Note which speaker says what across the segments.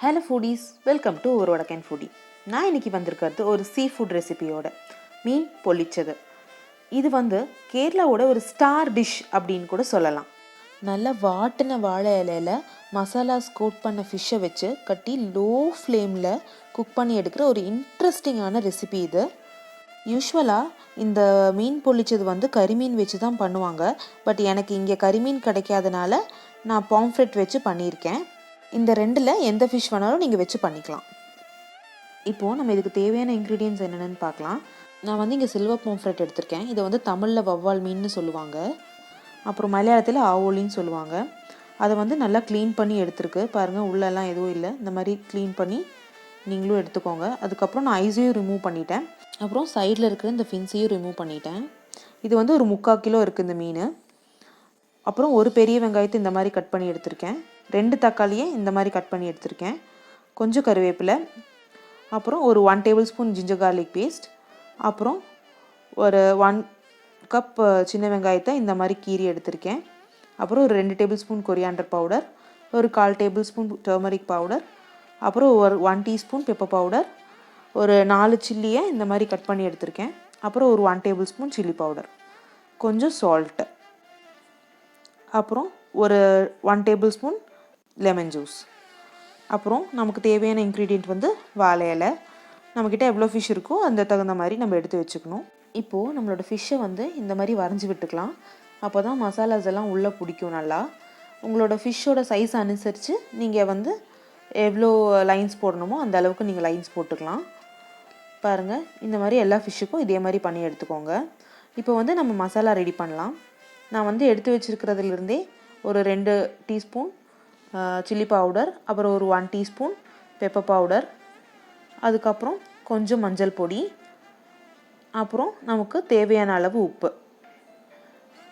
Speaker 1: Hello foodies, welcome to ஒரு வடக்கன் foodie. நான் இன்றைக்கி வந்திருக்கிறது ஒரு சீ ஃபுட் ரெசிபியோட மீன் பொள்ளிச்சது. இது கேரளாவோட ஒரு ஸ்டார் டிஷ் அப்படின்னு கூட சொல்லலாம். நல்லா வாட்டின வாழை இலையில் மசாலாஸ் கோட் பண்ண ஃபிஷ்ஷை வச்சு கட்டி லோ ஃப்ளேமில் குக் பண்ணி எடுக்கிற ஒரு இன்ட்ரெஸ்டிங்கான ரெசிபி இது. யூஸ்வலாக இந்த மீன் பொள்ளிச்சது கரிமீன் வச்சு தான் பண்ணுவாங்க. பட் எனக்கு இங்கே கரிமீன் கிடைக்காதனால நான் பாம்ஃப்ரெட் வச்சு பண்ணியிருக்கேன். இந்த ரெண்டில் எந்த ஃபிஷ் வேணாலும் நீங்கள் வச்சு பண்ணிக்கலாம். இப்போது நம்ம இதுக்கு தேவையான இன்க்ரீடியன்ட்ஸ் என்னென்னு பார்க்கலாம். நான் இங்கே சில்வர் பாம்ஃப்ரெட் எடுத்திருக்கேன். இதை தமிழில் வவ்வால் மீன்னு சொல்லுவாங்க, அப்புறம் மலையாளத்தில் ஆவோலின்னு சொல்லுவாங்க. அதை நல்லா க்ளீன் பண்ணி எடுத்துருக்கு பாருங்கள், உள்ளெல்லாம் எதுவும் இல்லை. இந்த மாதிரி க்ளீன் பண்ணி நீங்களும் எடுத்துக்கோங்க. அதுக்கப்புறம் நான் ஐஸையும் ரிமூவ் பண்ணிட்டேன். அப்புறம் சைடில் இருக்கிற இந்த ஃபின்ஸையும் ரிமூவ் பண்ணிட்டேன். இது ஒரு 3/4 கிலோ இருக்குது இந்த மீன். அப்புறம் ஒரு பெரிய வெங்காயத்தை இந்த மாதிரி கட் பண்ணி எடுத்திருக்கேன். 2 தக்காளியை இந்த மாதிரி கட் பண்ணி எடுத்திருக்கேன். கொஞ்சம் கருவேப்பிலை, அப்புறம் ஒரு 1 tablespoon ginger garlic paste, அப்புறம் ஒரு 1 கப் சின்ன வெங்காயத்தை இந்த மாதிரி கீரி எடுத்திருக்கேன். அப்புறம் ஒரு 2 டேபிள் ஸ்பூன் கொரியாண்டர் பவுடர், ஒரு 1/4 டேபிள் ஸ்பூன் டர்மரிக் பவுடர், அப்புறம் ஒரு 1 டீஸ்பூன் பெப்பர் பவுடர், ஒரு 4 சில்லியை இந்த மாதிரி கட் பண்ணி எடுத்திருக்கேன். அப்புறம் ஒரு 1 டேபிள் ஸ்பூன் சில்லி பவுடர், கொஞ்சம் சால்ட்டு, அப்புறம் ஒரு 1 டேபிள் ஸ்பூன் லெமன் ஜூஸ். அப்புறம் நமக்கு தேவையான இன்க்ரீடியண்ட் வாழை இலை. நம்மக்கிட்ட எவ்வளோ ஃபிஷ் இருக்கோ அந்த தகுந்த மாதிரி நம்ம எடுத்து வச்சுக்கணும். இப்போது நம்மளோட ஃபிஷ்ஷை இந்த மாதிரி வரைஞ்சி விட்டுக்கலாம். அப்போ தான் மசாலாஸ் எல்லாம் உள்ளே பிடிக்கும் நல்லா. உங்களோட ஃபிஷ்ஷோட சைஸ் அனுசரித்து நீங்கள் எவ்வளோ லைன்ஸ் போடணுமோ அந்த அளவுக்கு நீங்கள் லைன்ஸ் போட்டுக்கலாம். பாருங்கள், இந்த மாதிரி எல்லா ஃபிஷ்ஷுக்கும் இதே மாதிரி பண்ணி எடுத்துக்கோங்க. இப்போ நம்ம மசாலா ரெடி பண்ணலாம். நான் எடுத்து வச்சுருக்கிறதுலேருந்தே ஒரு 2 டீஸ்பூன் சில்லி பவுடர், அப்புறம் ஒரு 1 டீஸ்பூன் பெப்பர் பவுடர், அதுக்கப்புறம் கொஞ்சம் மஞ்சள் பொடி, அப்புறம் நமக்கு தேவையான அளவு உப்பு,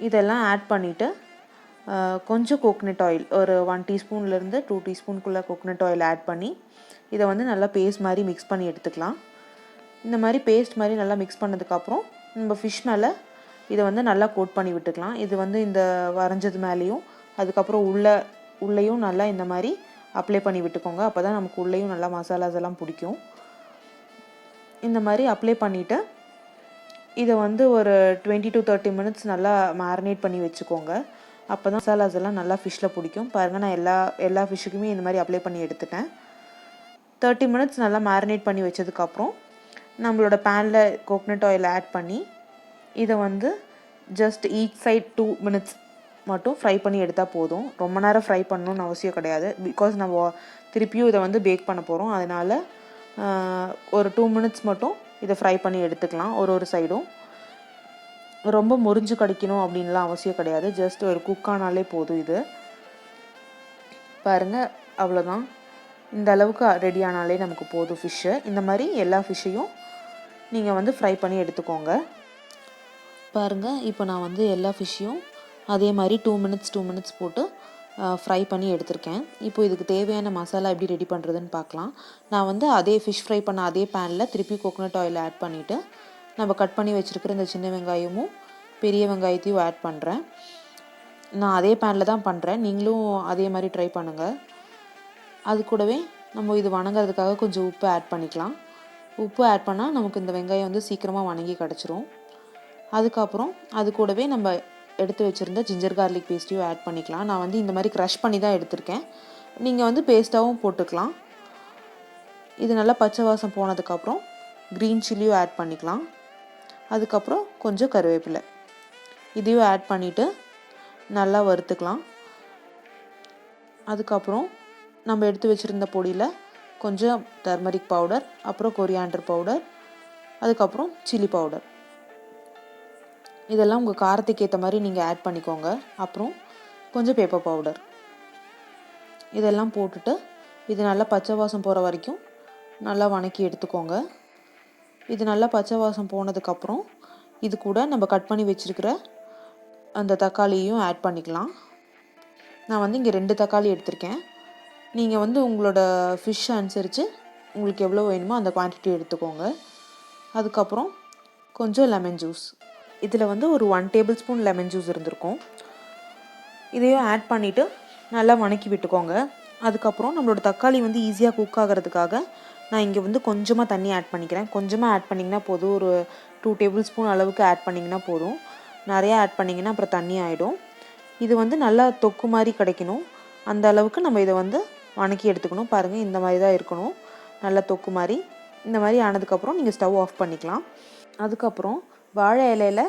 Speaker 1: இதெல்லாம் ஆட் பண்ணிவிட்டு கொஞ்சம் கோகனட் ஆயில் ஒரு 1 டீஸ்பூன்லேருந்து 2 டீஸ்பூனுக்குள்ளே கோகனட் ஆயில் ஆட் பண்ணி இதை நல்லா பேஸ்ட் மாதிரி மிக்ஸ் பண்ணி எடுத்துக்கலாம். இந்த மாதிரி பேஸ்ட் மாதிரி நல்லா மிக்ஸ் பண்ணதுக்கப்புறம் நம்ம ஃபிஷ் மேலே இதை நல்லா கோட் பண்ணி விட்டுக்கலாம். இது இந்த வரைஞ்சது மேலேயும் அதுக்கப்புறம் உள்ளேயும் நல்லா இந்த மாதிரி அப்ளை பண்ணி விட்டுக்கோங்க. அப்போ தான் நமக்கு உள்ளேயும் நல்லா மசாலாஸ் எல்லாம் பிடிக்கும். இந்த மாதிரி அப்ளை பண்ணிவிட்டு இதை ஒரு 20 to 30 minutes நல்லா மேரினேட் பண்ணி வச்சுக்கோங்க. அப்போ தான் மசாலாஸ் எல்லாம் நல்லா ஃபிஷ்ஷில் பிடிக்கும். பாருங்கள், நான் எல்லா ஃபிஷ்ஷுக்குமே இந்த மாதிரி அப்ளை பண்ணி எடுத்துட்டேன். 30 minutes நல்லா மேரினேட் பண்ணி வச்சதுக்கப்புறம் நம்மளோட பேனில் கோகனட் ஆயில் ஆட் பண்ணி இதை ஜஸ்ட் ஈச் சைட் 2 minutes மட்டும் ஃப்ரை பண்ணி எடுத்தால் போதும். ரொம்ப நேரம் ஃப்ரை பண்ணணுன்னு அவசியம் கிடையாது. பிகாஸ் நம்ம திருப்பியும் இதை பேக் பண்ண போகிறோம். அதனால் ஒரு 2 minutes மட்டும் இதை ஃப்ரை பண்ணி எடுத்துக்கலாம். ஒரு சைடும் ரொம்ப முறிஞ்சு கிடைக்கணும் அப்படின்லாம் அவசியம் கிடையாது. ஜஸ்ட் ஒரு குக் ஆனாலே போதும். இது பாருங்கள், அவ்வளோதான். இந்த அளவுக்கு ரெடி ஆனாலே நமக்கு போதும் ஃபிஷ்ஷு. இந்த மாதிரி எல்லா ஃபிஷ்ஷையும் நீங்கள் ஃப்ரை பண்ணி எடுத்துக்கோங்க. பாருங்கள், இப்போ நான் எல்லா ஃபிஷ்ஷையும் அதே மாதிரி 2 minutes போட்டு ஃப்ரை பண்ணி எடுத்திருக்கேன். இப்போ இதுக்கு தேவையான மசாலா எப்படி ரெடி பண்ணுறதுன்னு பார்க்கலாம். நான் அதே ஃபிஷ் ஃப்ரை பண்ண அதே பேனில் திருப்பி கோகனட் ஆயில் ஆட் பண்ணிவிட்டு நம்ம கட் பண்ணி வச்சுருக்கிற இந்த சின்ன வெங்காயமும் பெரிய வெங்காயத்தையும் ஆட் பண்ணுறேன். நான் அதே பேனில் தான் பண்ணுறேன், நீங்களும் அதே மாதிரி ட்ரை பண்ணுங்கள். அது கூடவே நம்ம இது வணங்கிறதுக்காக கொஞ்சம் உப்பு ஆட் பண்ணிக்கலாம். உப்பு ஆட் பண்ணால் நமக்கு இந்த வெங்காயம் சீக்கிரமாக வணங்கி கிடச்சிரும். அதுக்கப்புறம் அது கூடவே நம்ம எடுத்து வச்சுருந்த ஜிஞ்சர் கார்லிக் பேஸ்ட்டையும் ஆட் பண்ணிக்கலாம். நான் இந்த மாதிரி க்ரஷ் பண்ணி தான் எடுத்திருக்கேன். நீங்கள் பேஸ்ட்டாகவும் போட்டுக்கலாம். இது நல்லா பச்சை வாசம் போனதுக்கப்புறம் க்ரீன் சில்லியும் ஆட் பண்ணிக்கலாம். அதுக்கப்புறம் கொஞ்சம் கருவேப்பிலை இதையும் ஆட் பண்ணிவிட்டு நல்லா வறுத்துக்கலாம். அதுக்கப்புறம் நம்ம எடுத்து வச்சுருந்த பொடியில் கொஞ்சம் டர்மரிக் பவுடர், அப்புறம் கொரியாண்டர் பவுடர், அதுக்கப்புறம் சில்லி பவுடர், இதெல்லாம் உங்கள் காரத்துக்கு ஏற்ற மாதிரி நீங்கள் ஆட் பண்ணிக்கோங்க. அப்புறம் கொஞ்சம் பெப்பர் பவுடர், இதெல்லாம் போட்டுட்டு இது நல்லா பச்சை வாசம் போகிற வரைக்கும் நல்லா வணக்கி எடுத்துக்கோங்க. இது நல்லா பச்சை வாசம் போனதுக்கப்புறம் இது கூட நம்ம கட் பண்ணி வச்சுருக்கிற அந்த தக்காளியையும் ஆட் பண்ணிக்கலாம். நான் இங்கே 2 தக்காளி எடுத்திருக்கேன். நீங்கள் உங்களோட ஃபிஷ் அனுசரித்து உங்களுக்கு எவ்வளோ வேணுமோ அந்த குவான்டிட்டி எடுத்துக்கோங்க. அதுக்கப்புறம் கொஞ்சம் லெமன் ஜூஸ், இதில் ஒரு 1 டேபிள் ஸ்பூன் லெமன் ஜூஸ் இருந்திருக்கும். இதையும் ஆட் பண்ணிவிட்டு நல்லா வணக்கி விட்டுக்கோங்க. அதுக்கப்புறம் நம்மளோட தக்காளி வந்து ஈஸியாக குக் ஆகிறதுக்காக நான் இங்கே வந்து கொஞ்சமாக தண்ணி ஆட் பண்ணிக்கிறேன். கொஞ்சமாக ஆட் பண்ணிங்கன்னா போதும், ஒரு 2 டேபிள் ஸ்பூன் அளவுக்கு ஆட் பண்ணிங்கன்னா போதும். நிறையா ஆட் பண்ணிங்கன்னா அப்புறம் தண்ணி ஆகிடும். இது வந்து நல்லா தொக்கு மாதிரி கிடைக்கணும், அந்த அளவுக்கு நம்ம இதை வந்து வணக்கி எடுத்துக்கணும். பாருங்கள், இந்த மாதிரி தான் இருக்கணும், நல்லா தொக்கு மாதிரி. இந்த மாதிரி ஆனதுக்கப்புறம் நீங்கள் ஸ்டவ் ஆஃப் பண்ணிக்கலாம். அதுக்கப்புறம் வாழை இலையில்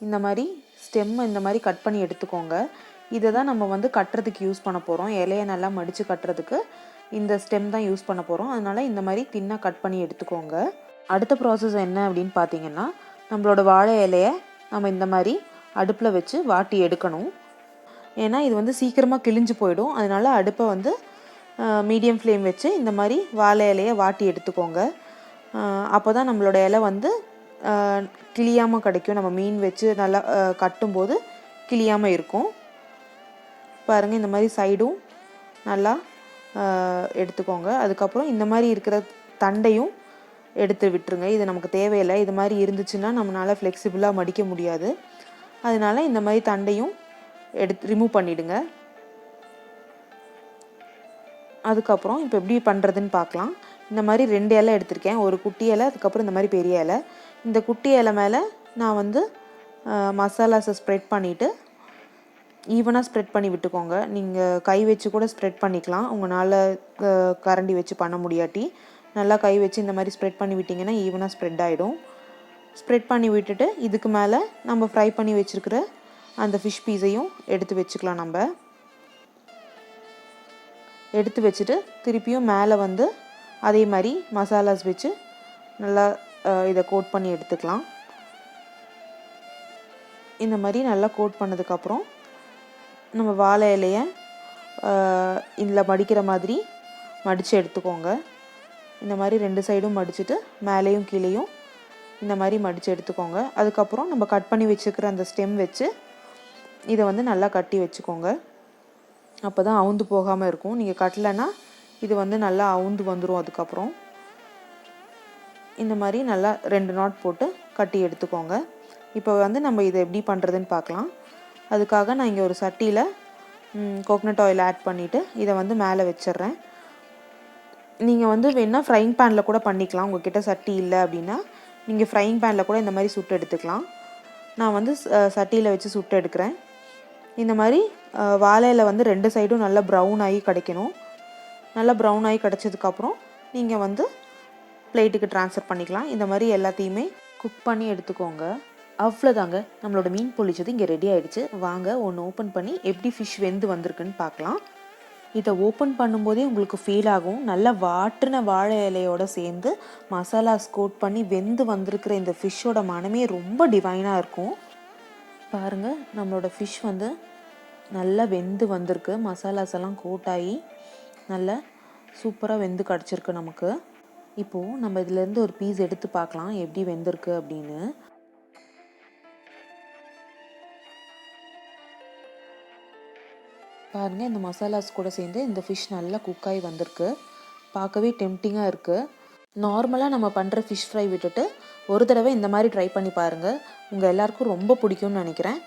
Speaker 1: இந்த மாதிரி ஸ்டெம்மை இந்த மாதிரி கட் பண்ணி எடுத்துக்கோங்க. இதை தான் நம்ம வந்து கட்டுறதுக்கு யூஸ் பண்ண போகிறோம். இலையை நல்லா மடித்து கட்டுறதுக்கு இந்த ஸ்டெம் தான் யூஸ் பண்ண போகிறோம். அதனால் இந்த மாதிரி தின்னாக கட் பண்ணி எடுத்துக்கோங்க. அடுத்த ப்ராசஸ் என்ன அப்படின்னு பார்த்தீங்கன்னா, நம்மளோட வாழை இலையை நம்ம இந்த மாதிரி அடுப்பில் வச்சு வாட்டி எடுக்கணும். ஏன்னா இது வந்து சீக்கிரமாக கிழிஞ்சு போயிடும். அதனால் அடுப்பை வந்து மீடியம் ஃப்ளேம் வச்சு இந்த மாதிரி வாழை இலையை வாட்டி எடுத்துக்கோங்க. அப்போ தான் நம்மளோட இலை வந்து கிளியாமல் கிடைக்கும். நம்ம மீன் வச்சு நல்லா கட்டும்போது கிளியாமல் இருக்கும். பாருங்கள், இந்த மாதிரி சைடும் நல்லா எடுத்துக்கோங்க. அதுக்கப்புறம் இந்த மாதிரி இருக்கிற தண்டையும் எடுத்து விட்டுருங்க. இது நமக்கு தேவையில்லை. இது மாதிரி இருந்துச்சுன்னா நம்மளால் ஃப்ளெக்சிபிளாக மடிக்க முடியாது. அதனால் இந்த மாதிரி தண்டையும் ரிமூவ் பண்ணிவிடுங்க. அதுக்கப்புறம் இப்போ எப்படி பண்ணுறதுன்னு பார்க்கலாம். இந்த மாதிரி 2 இலை எடுத்திருக்கேன், ஒரு குட்டி இலை, அதுக்கப்புறம் இந்த மாதிரி பெரிய இலை. இந்த குட்டி இலை மேலே நான் வந்து மசாலாஸை ஸ்ப்ரெட் பண்ணிவிட்டு ஈவனாக ஸ்ப்ரெட் பண்ணி விட்டுக்கோங்க. நீங்கள் கை வச்சு கூட ஸ்ப்ரெட் பண்ணிக்கலாம், உங்களால் கரண்டி வச்சு பண்ண முடியாட்டி. நல்லா கை வச்சு இந்த மாதிரி ஸ்ப்ரெட் பண்ணி விட்டிங்கன்னா ஈவனாக ஸ்ப்ரெட் ஆகிடும். ஸ்ப்ரெட் பண்ணி விட்டுட்டு இதுக்கு மேலே நம்ம ஃப்ரை பண்ணி வச்சுருக்கிற அந்த ஃபிஷ் பீஸையும் எடுத்து வச்சுக்கலாம். நம்ம எடுத்து வச்சுட்டு திருப்பியும் மேலே வந்து அதே மாதிரி மசாலாஸ் வச்சு நல்லா இதை கோட் பண்ணி எடுத்துக்கலாம். இந்த மாதிரி நல்லா கோட் பண்ணதுக்கப்புறம் நம்ம வாழை இலையை இதில் மடிக்கிற மாதிரி மடித்து எடுத்துக்கோங்க. இந்த மாதிரி 2 சைடும் மடிச்சுட்டு மேலேயும் கீழேயும் இந்த மாதிரி மடித்து எடுத்துக்கோங்க. அதுக்கப்புறம் நம்ம கட் பண்ணி வச்சுக்கிற அந்த ஸ்டெம் வச்சு இதை வந்து நல்லா கட்டி வச்சுக்கோங்க. அப்போ தான் அவுந்து போகாமல் இருக்கும். நீங்கள் கட்டலைன்னா இது வந்து நல்லா அவுந்து வந்துடும். அதுக்கப்புறம் இந்த மாதிரி நல்லா 2 நாட் போட்டு கட்டி எடுத்துக்கோங்க. இப்போ வந்து நம்ம இதை எப்படி பண்ணுறதுன்னு பார்க்கலாம். அதுக்காக நான் இங்கே ஒரு சட்டியில் கோகனட் ஆயில் ஆட் பண்ணிவிட்டு இதை வந்து மேலே வச்சிட்றேன். நீங்கள் வந்து வேணால் ஃப்ரைங் பேனில் கூட பண்ணிக்கலாம். உங்கள்கிட்ட சட்டி இல்லை அப்படின்னா நீங்கள் ஃப்ரைங் பேனில் கூட இந்த மாதிரி சுட்டு எடுத்துக்கலாம். நான் வந்து சட்டியில் வச்சு சுட்டு எடுக்கிறேன். இந்த மாதிரி வாழையில் வந்து 2 சைடும் நல்லா ப்ரௌன் ஆகி கிடைக்கணும். நல்லா ப்ரௌன் ஆகி கிடச்சதுக்கப்புறம் நீங்கள் வந்து பிளேட்டுக்கு ட்ரான்ஸ்ஃபர் பண்ணிக்கலாம். இந்த மாதிரி எல்லாத்தையுமே குக் பண்ணி எடுத்துக்கோங்க. அவ்வளோதாங்க, நம்மளோட மீன் பொழிச்சது இங்கே ரெடி ஆகிடுச்சு. வாங்க ஒன்று ஓப்பன் பண்ணி எப்படி ஃபிஷ் வெந்து வந்திருக்குன்னு பார்க்கலாம். இதை ஓப்பன் பண்ணும்போதே உங்களுக்கு ஃபீல் ஆகும், நல்லா வாட்டின வாழை இலையோடு சேர்ந்து மசாலாஸ் கோட் பண்ணி வெந்து வந்திருக்கிற இந்த ஃபிஷ்ஷோட மனமே ரொம்ப டிவைனாக இருக்கும். பாருங்கள், நம்மளோட ஃபிஷ் வந்து நல்லா வெந்து வந்திருக்கு. மசாலாஸ் எல்லாம் கோட் ஆகி நல்லா சூப்பராக வெந்து கிடச்சிருக்கு நமக்கு. இப்போது நம்ம இதிலேருந்து ஒரு பீஸ் எடுத்து பார்க்கலாம் எப்படி வெந்திருக்கு அப்படின்னு. பாருங்கள், இந்த மசாலாஸ் கூட சேர்ந்து இந்த ஃபிஷ் நல்லா குக்காகி வந்திருக்கு. பார்க்கவே டெம்டிங்காக இருக்குது. நார்மலாக நம்ம பண்ணுற ஃபிஷ் ஃப்ரை விட்டுட்டு ஒரு தடவை இந்த மாதிரி ட்ரை பண்ணி பாருங்கள். உங்கள் எல்லாருக்கும் ரொம்ப பிடிக்கும்னு நினைக்கிறேன்.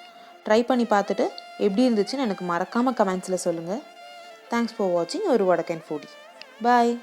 Speaker 1: ட்ரை பண்ணி பார்த்துட்டு எப்படி இருந்துச்சுன்னு எனக்கு மறக்காமல் கமெண்ட்ஸில் சொல்லுங்கள். தேங்க்ஸ் ஃபார் வாட்சிங் ஒரு வடக்கன் ஃபுடி. பாய்.